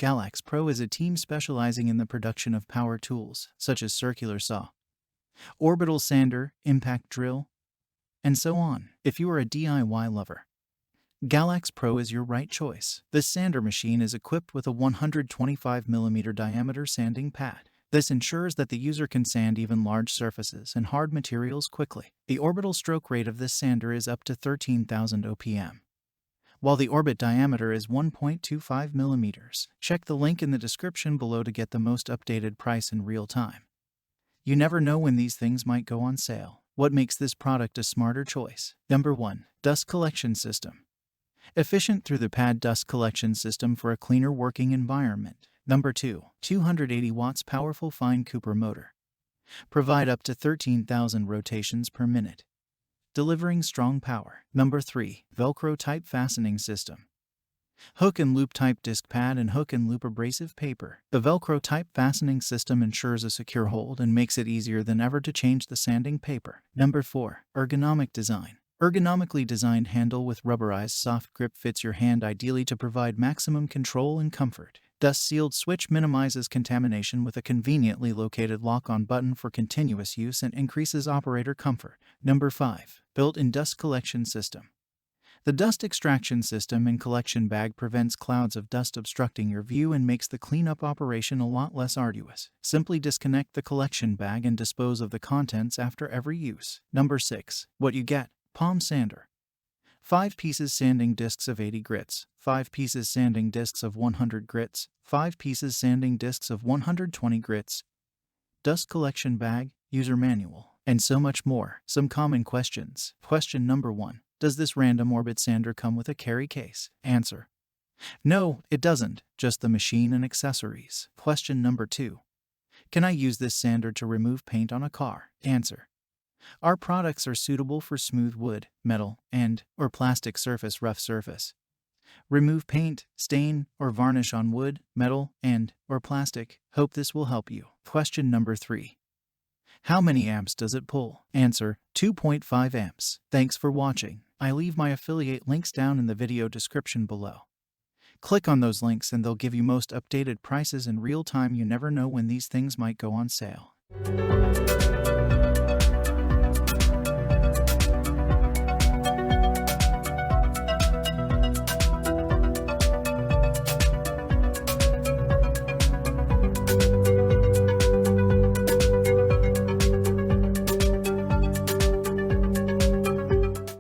Galax Pro is a team specializing in the production of power tools, such as circular saw, orbital sander, impact drill, and so on. If you are a DIY lover, Galax Pro is your right choice. This sander machine is equipped with a 125mm diameter sanding pad. This ensures that the user can sand even large surfaces and hard materials quickly. The orbital stroke rate of this sander is up to 13,000 OPM, while the orbit diameter is 1.25 millimeters. Check the link in the description below to get the most updated price in real time. You never know when these things might go on sale. What makes this product a smarter choice? Number 1. Dust Collection System. Efficient through the pad dust collection system for a cleaner working environment. Number 2. 280 watts powerful fine Cooper motor. Provide up to 13,000 rotations per minute, delivering strong power. Number 3. Velcro-type Fastening System. Hook and loop type disc pad and hook and loop abrasive paper. The Velcro-type fastening system ensures a secure hold and makes it easier than ever to change the sanding paper. Number 4. Ergonomic design. Ergonomically designed handle with rubberized soft grip fits your hand ideally to provide maximum control and comfort. Dust-sealed switch minimizes contamination with a conveniently located lock-on button for continuous use and increases operator comfort. Number 5. Built-in dust collection system. The dust extraction system and collection bag prevents clouds of dust obstructing your view and makes the cleanup operation a lot less arduous. Simply disconnect the collection bag and dispose of the contents after every use. Number 6. What you get. Palm sander. 5 pieces sanding discs of 80 grits, 5 pieces sanding discs of 100 grits, 5 pieces sanding discs of 120 grits, dust collection bag, user manual, and so much more. Some common questions. Question number 1. Does this random orbit sander come with a carry case? Answer: no, it doesn't, just the machine and accessories. Question number 2. Can I use this sander to remove paint on a car? Answer: our products are suitable for smooth wood, metal, and/or plastic surface, rough surface. Remove paint, stain, or varnish on wood, metal, and/or plastic. Hope this will help you. Question number 3. How many amps does it pull? Answer: 2.5 amps. Thanks for watching. I leave my affiliate links down in the video description below. Click on those links and they'll give you most updated prices in real time. You never know when these things might go on sale.